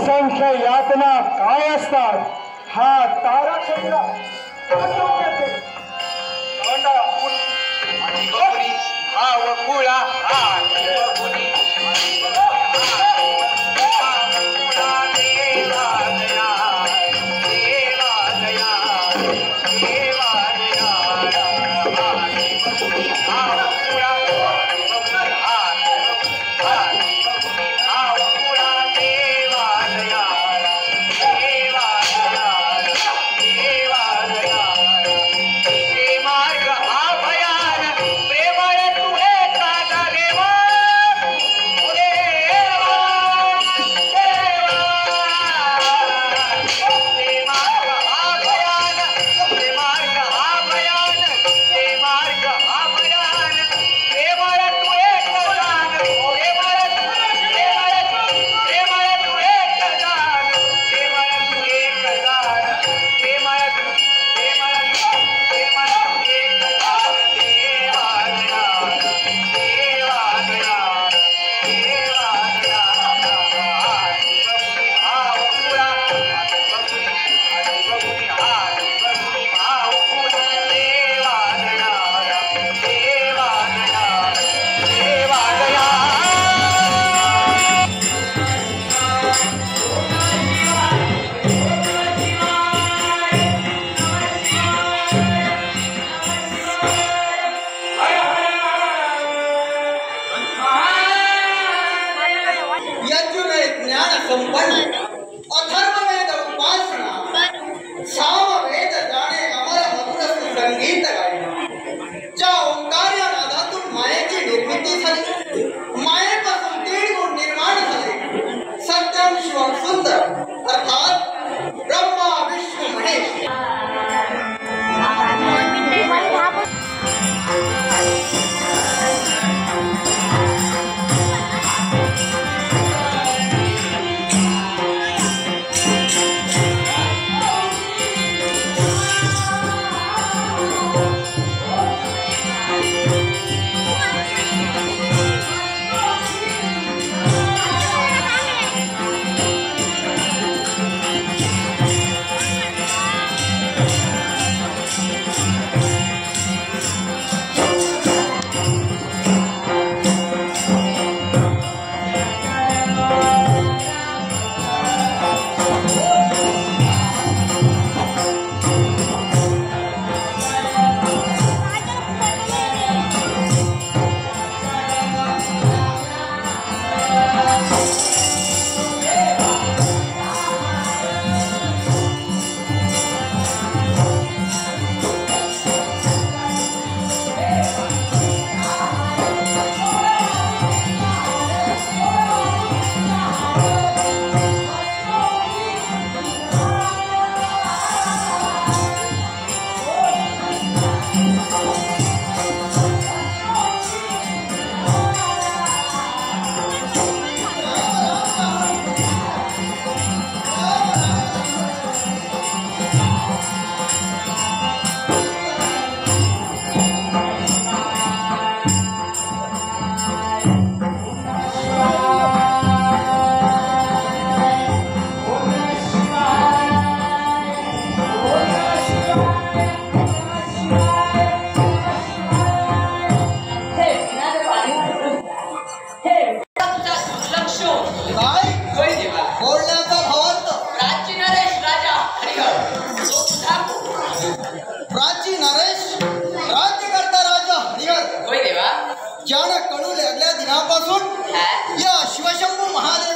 असंख्य यातना काय असतात हा ताराचंद्र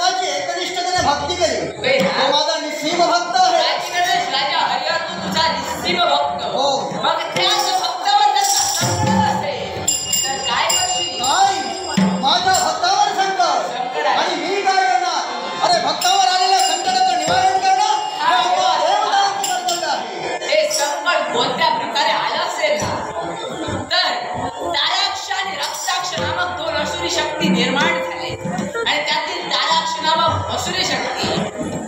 भक्ती करी तो माझा निस्सीम भक्त आहे. राजा हरिहर तू तुझा निस्सीम भक्त हो. मग त्याच भक्तावर असेल तर काय करशील? काय माझ्या भक्तावर संकट आणि मी काय करणार? अरे भक्तावर आलेल्या संकटाचं निवारण करणं हे आपल्या देवतांचं कर्तव्य आहे. हे संकट कोणत्या प्रकारे आलं असेल ना तर ताराक्ष आणि रक्ताक्ष नामक दोन असुरी शक्ती निर्माण झाले आणि त्यातील ताराक्ष नामक असुरी शक्ती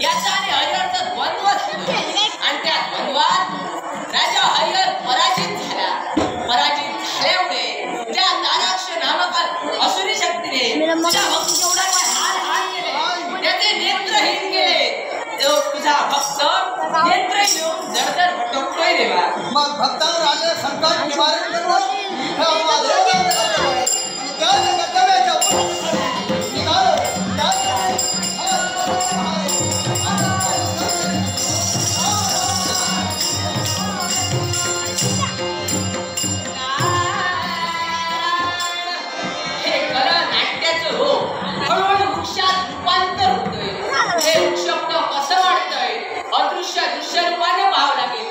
याचा आणि हरिहरचा द्वंद्व झाला आणि त्या द्वंद्वात राजा हरिहर पराजित झाला. पराजित झाल्यामुळे त्या ताराक्ष नामक असुरी शक्तीने त्या भक्ताला हार केले, त्याचे नेत्रहीन केले भक्तांवर आलेले संकट निवारण करणं हे आम्हा देवतांचं कर्तव्य आहे. आणि त्याच कर्तव्याच्या पूर्णतेसाठी निघालो. हे खरं नाट्याचं रूप हळूहळू वृक्षात रूपांतर होतंय. हे वृक्ष पुढं कसं वाढतंय अदृश्य दृश्य रूपाने पाहावं लागेल.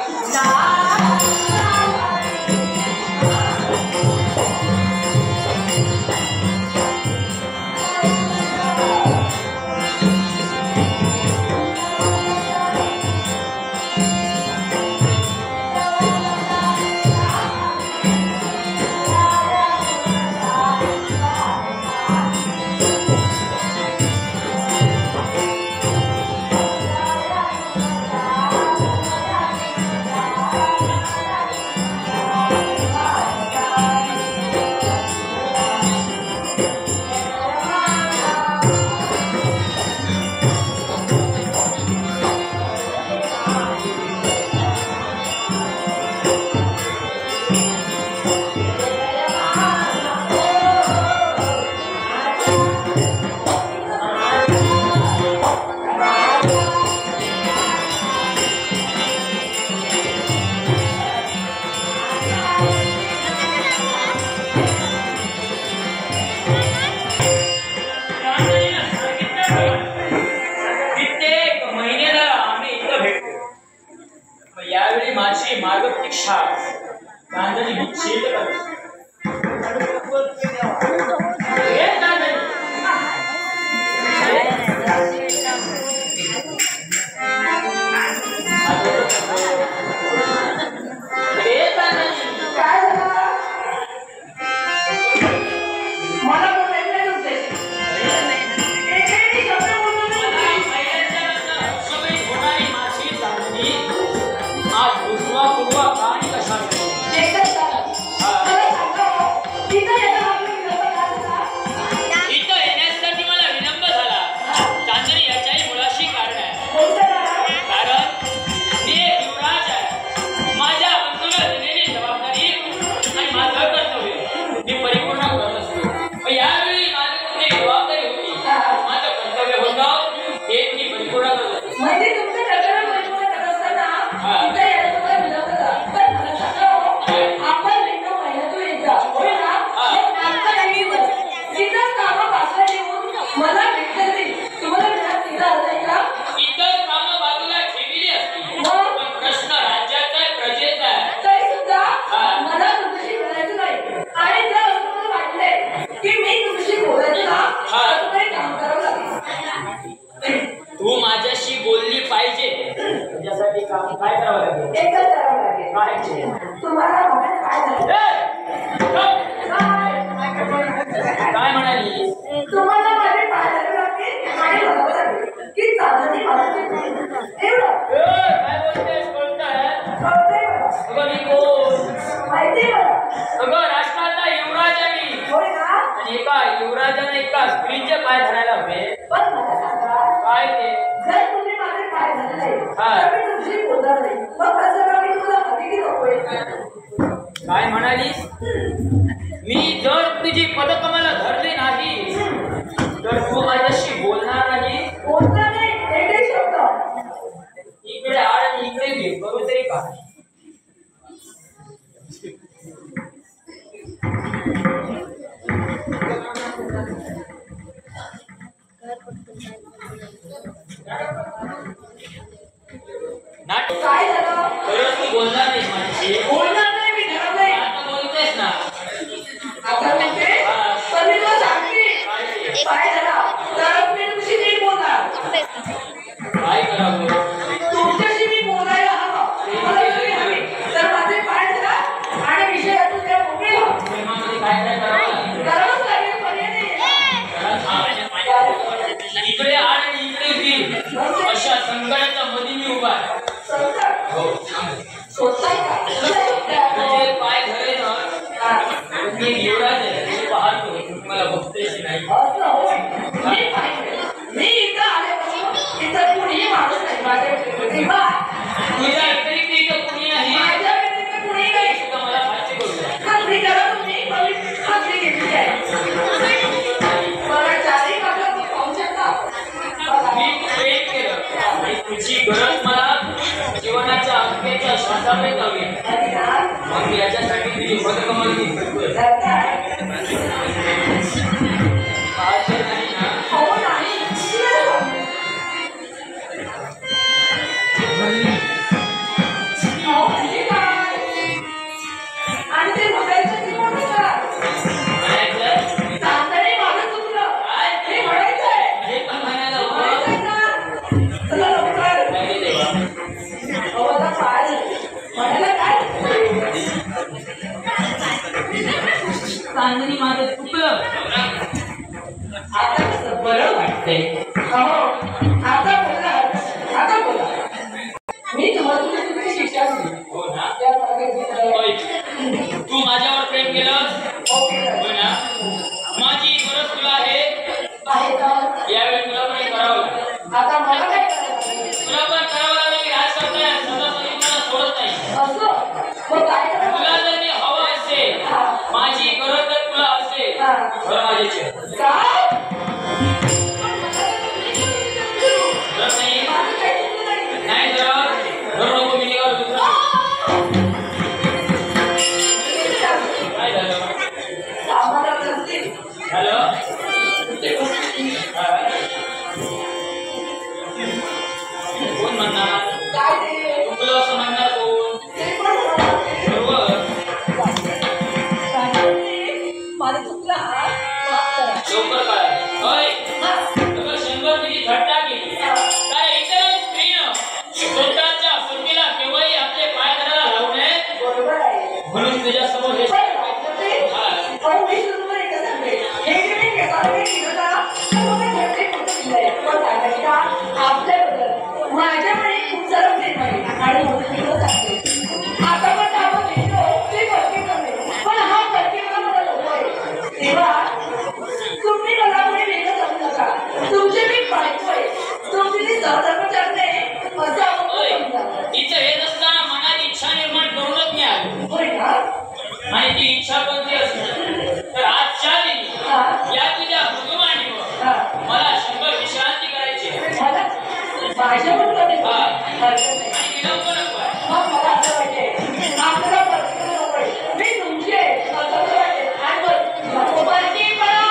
यावेळी माझी मार्गप्रतीक्षा गांधारी विच्छेद तू माझ्याशी बोलली पाहिजे त्याच्यासाठी काम काय करावं लागेल? एकच करावं लागेल. काय तुम्हाला बघा काय झालं? काय म्हणाली? तुम्हाला माझे पाय धरावे लागतील आणि बघावं लागेल की चांदणी मला एवढं काय बोलतेस? कळतंय? कळतंय मला. अगं मी कोण? माहिती मला. अगं राष्ट्राचा युवराज आहे मी. होय ना? आणि एका युवराजाने एका स्त्रीचे पाय धरायला हवे. पण मला सांगा, काय ते? जर तुम्ही माझे पाय धरले नाही हा. तर मी तुमची बोलणार नाही. मग कसं का मी तुला कधी नकोय? काय म्हणालीस? मी जर तुझी पदकमला धरली नाही तर तू माझ्याशी बोलणार नाही. बोलणार नाही एकही शब्द. इकडे आड आणि इकडे घे करू तरी काय? नाटक काय झालं? खरंच तू बोलणार नाही माझ्याशी. बोलणार नाही मी धरत नाही. आता बोलतेस ना. आता म्हणजे पण मी तुला सांगते पाय धरा तर मी तुझी नीट बोलणार. काय करावं? तुमच्याशी मी बोलायला हवं. मला तुम्ही हवे तर माझे पाय धरा आणि विषयातून त्या मोकळे व्हा. प्रेमामध्ये काय करावं? करावंच लागेल, पर्याय नाही. इकडे आड आणि इकडे घे अशा संकटाच्या मध्ये मी उभा आहे. संकट सोडताय का? तुझे पाय धरे ना मी युवराज आहे. मी पाहतो मला बघतेच नाही. असं होय. मी पाहिजे. मी इथं आल्यापासून इथं कुणीही माणूस नाही माझ्या व्यतिरिक्त. तुझ्या व्यतिरिक्त इथं कुणी नाही. माझ्या व्यतिरिक्त कुणी चांदणी माझं चुकलं आता कसं बरं वाटतंय. आता बोला मी तुम्हाला तुमची शिक्षा दिली. हो ना तू माझ्यावर प्रेम केलं हो ना. माझी गरज तुला आहे यावेळी तुला पण करावं लागेल. आता मला काय करायचं तुला पण करावं लागेल. राज करताय सदा मला सोडत नाही. असं मग काय करायचं तुला जर मी हवं असेल माझी गरज जर तुला असेल तर माझ्याची काय नाही तर नको मी निघालो दुसरं काय झालं हॅलो कोण म्हणणार चुकलं असं म्हणणार कोण बरोबर माझं चुकलं लवकर काय होय सगळं शंभर तुझी थट्टा केली काय इतर स्त्रीनं स्वतःच्या पतीला केव्हाही आपले पाय धरायला लावू नये बरोबर आहे म्हणून तुझ्या समोर हे माझ्याकडे खूप सारं प्रेम आहे आणि मोठं सांगते आता पण आपण भेटलो ते परफेक्ट आहे पण हा परफेक्ट मला नको आहे. तेव्हा तुम्ही मला पुढे वेगळं समजू नका. तुमचे मी बायको आहे. तुमची ती सहधर्म करणे असं आपण समजा. इथं हे नसताना मनात इच्छा निर्माण करूनच मी आलो होय ना आणि ती इच्छा कोणती असते तर आजच्या दिनी या तुझ्या भगवानीवर मला 100 विश्रांती करायची आहे. माझ्या पण आणि विलंब नको आहे. मग मला असं वाटते आपल्याला परफेक्ट नको आहे. मी तुमची आहे असं वाटते आणि परती माझी काय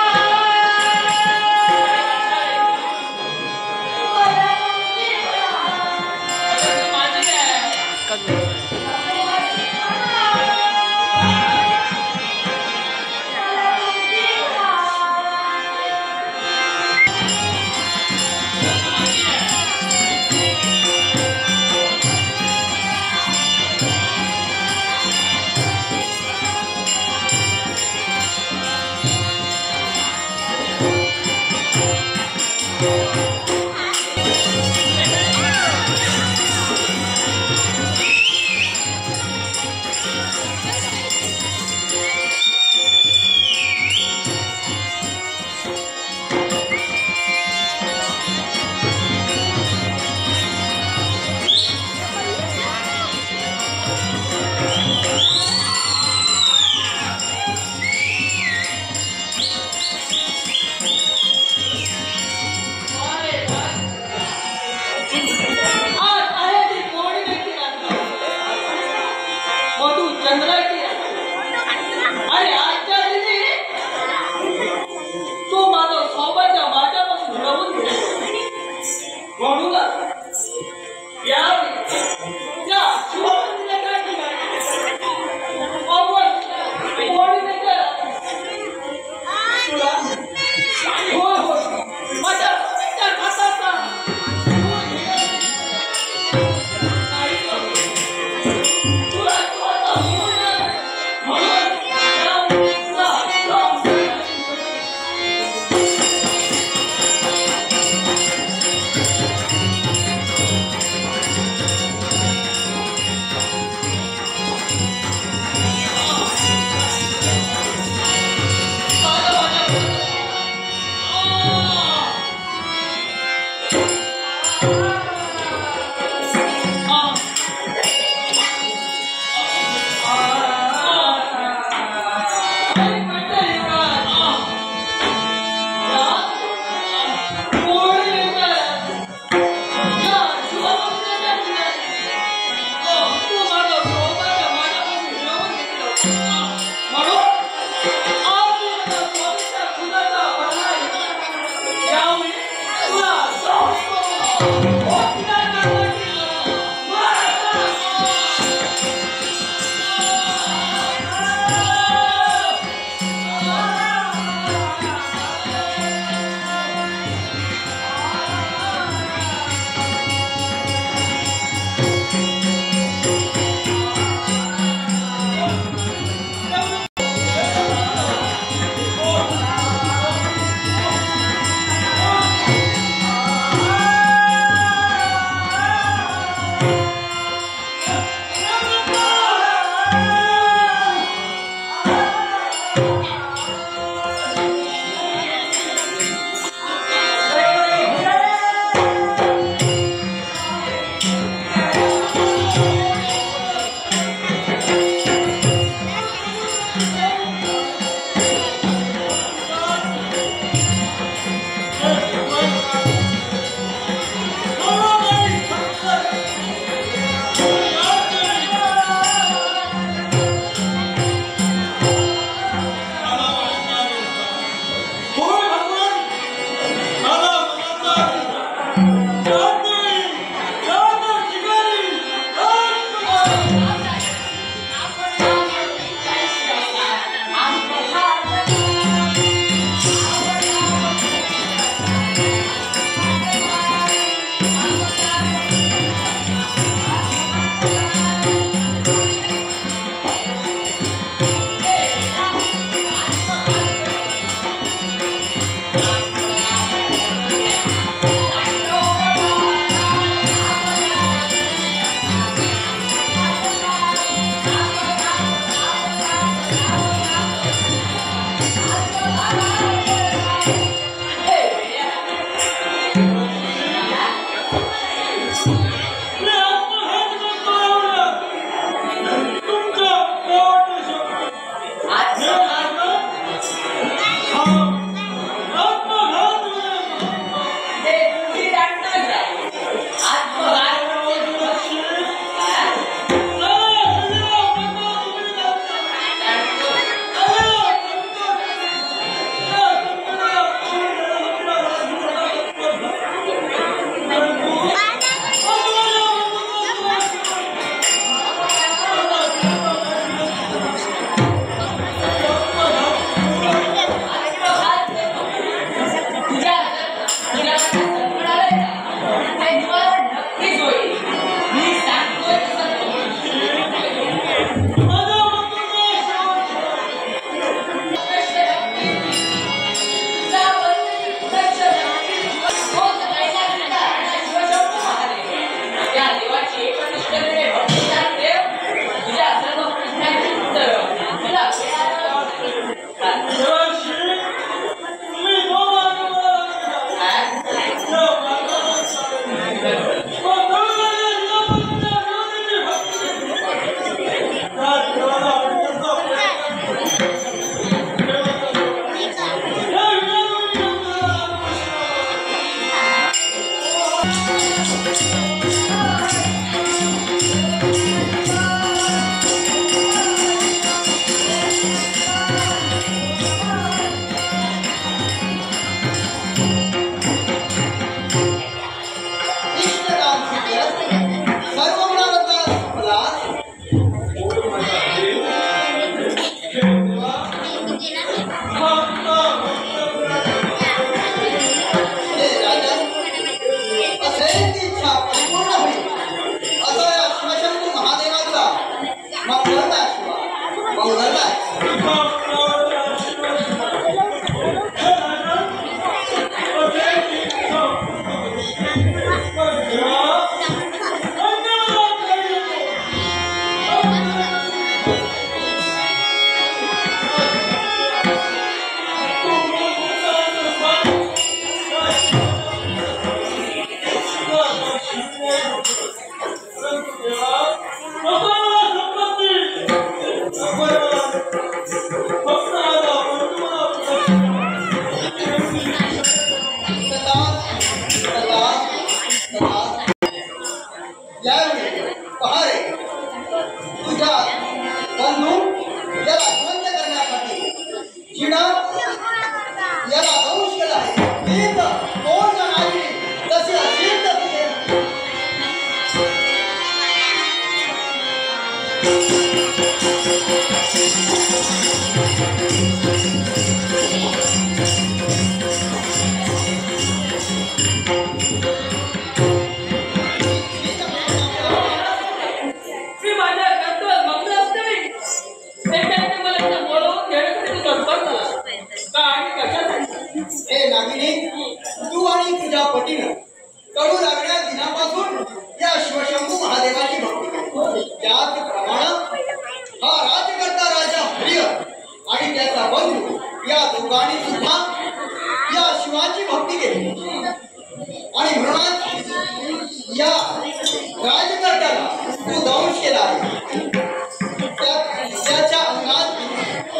त्याच्या अंगात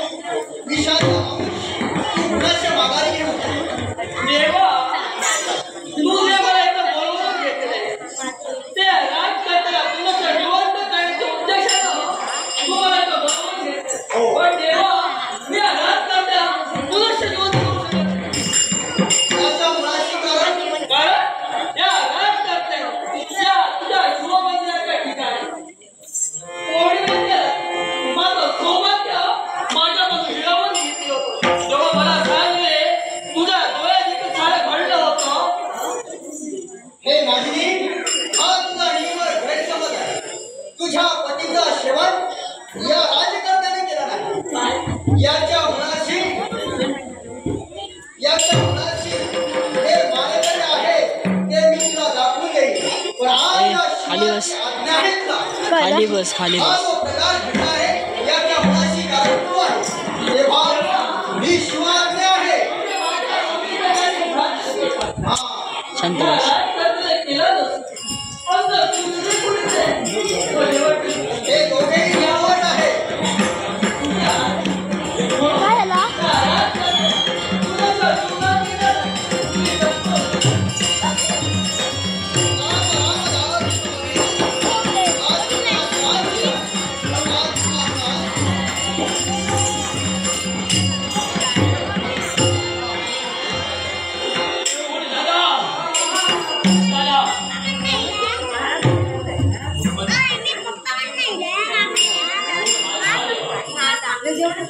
याच्या मुलाशी हे मारेकरी आहे ते मी तुला दाखवून देईन. पण आज या शिवाची आज्ञा आहे तुला. खाली बस खाली हा बस. जो प्रकार घडला आहे याच्या मुलाशी कारण आहे. तेव्हा मी शिवाज्ञा आहे. शांत बस. हे दोघेही निर्दोष आहे.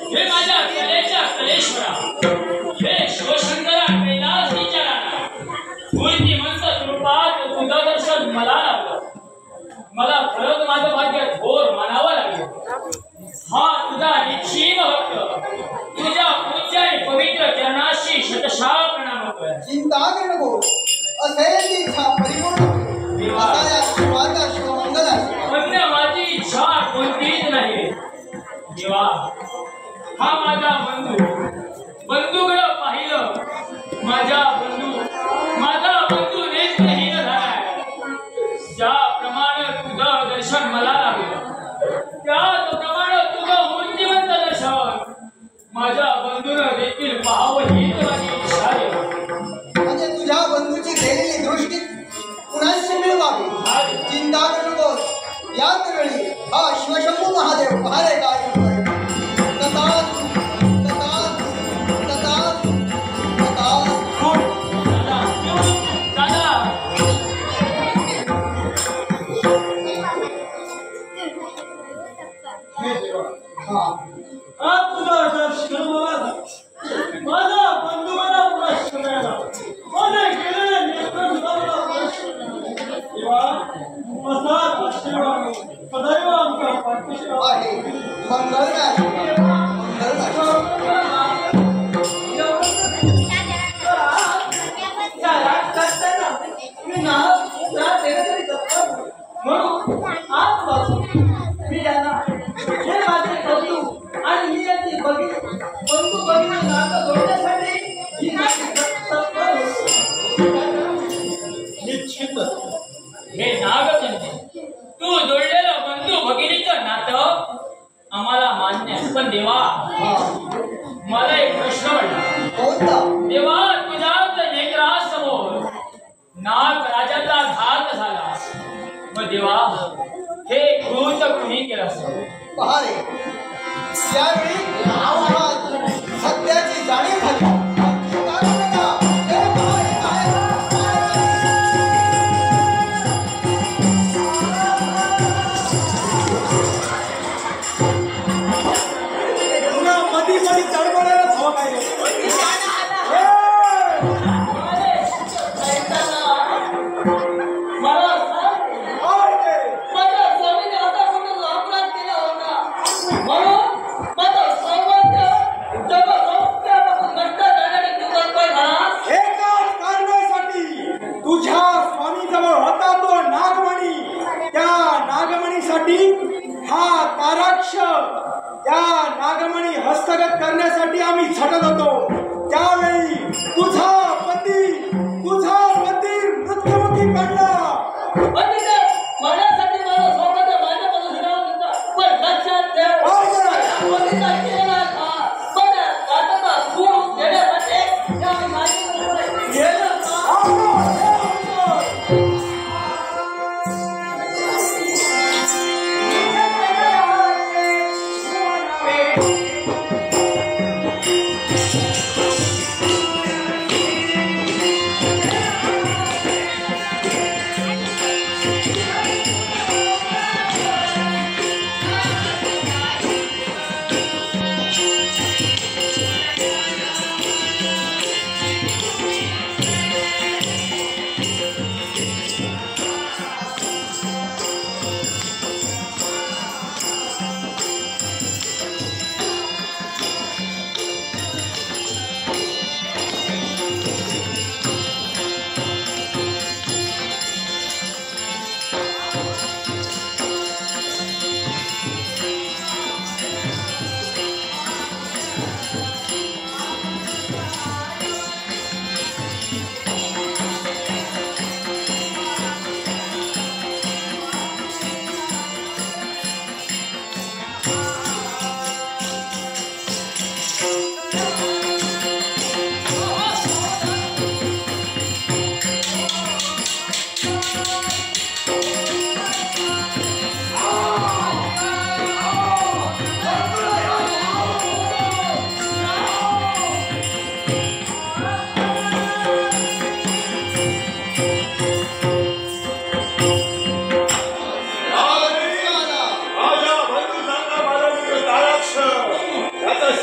हे माझ्या कलेच्या कलेश्वरा, हे शिवशंकरा कैलास विचाराना मूर्तिमंत स्वरूपात तुझं दर्शन मला लाभलं. मला खरंच माझं भाग्य थोर मानावं लागलं. हा तुझा निश्चिम भक्त तुझ्या पूज्य आणि पवित्र चरणाशी शतशः प्रणाम करतोय. चिंता करू नको. असेल ती इच्छा परिपूर्ण आता या शिवाचा शिवमंगल आहे. अन्य माझी इच्छा कोणतीच नाही देवा. हा माझा बंधूकडं पाहिलं. माझा बंधू नेत्रहीन झालाय. ज्याप्रमाणे तुझं दर्शन मला लागलं त्याप्रमाणे तुझं मूर्तिमंत दर्शन माझ्या बंधूनं देखील पाहावं हीच माझी इच्छा आहे. म्हणजे तुझ्या बंधूची गेलेली दृष्टी पुन्हा मिळवावी. चिंता करू नकोस. याच वेळी हा शिवशंभू महादेव पहारे काय करतोय. माझा बंधू मला प्रश्न मिळाला. माझे गेलेले नेत्र सदैव आमच्या पाठीशी आहे. मंगल म्हणून आजपासून मी यांना हे माझे बंधू आणि मी यांची बंधू भगिनी नातं जोडण्यासाठी ही निश्चित. हे नागचंदी तू जोडलेलं बंधू भगिनीचं नातं आम्हाला मान्य आहे. पण देवा मला एक प्रश्न पडला. कोणता? देवा तुझ्याच नेत्रासमोर नाग राजाचा घात झाला. मग देवा हे कृत कुणी केलं असेल. पहारे यावेळी सत्याची जाणीव झाली. मधी चढवण्याला हवं काय हा ताराक्ष त्या नागमणी हस्तगत करण्यासाठी आम्ही झटत होतो. त्यावेळी तुझा पती मृत्युमुखी पडला. माझ्यासाठी माझा सोबत माझ्यापासून हिरावून पण लक्षात ठेव सूट देण्यासाठी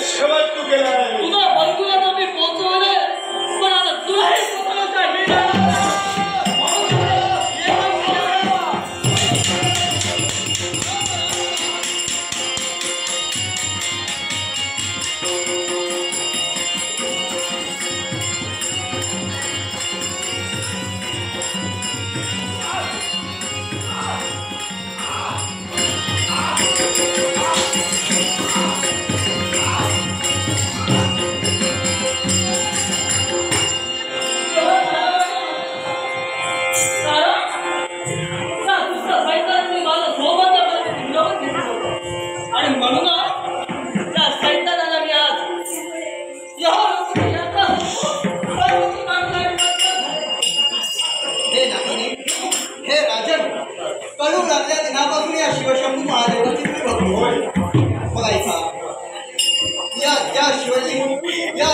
शेवट तू केलाय. तुझा बंधूला तर मी पोहोचवलंय, पण आता तुलाही पोहोचवलं का मी जाणार. आणि म्हणूनच त्या सैतानाला मी आज हे दामिनी, हे राजन, कळू लागल्या दिनापासून या शिवशंभू महादेवाची मी बघतो. बघायचा या शिवलिंग या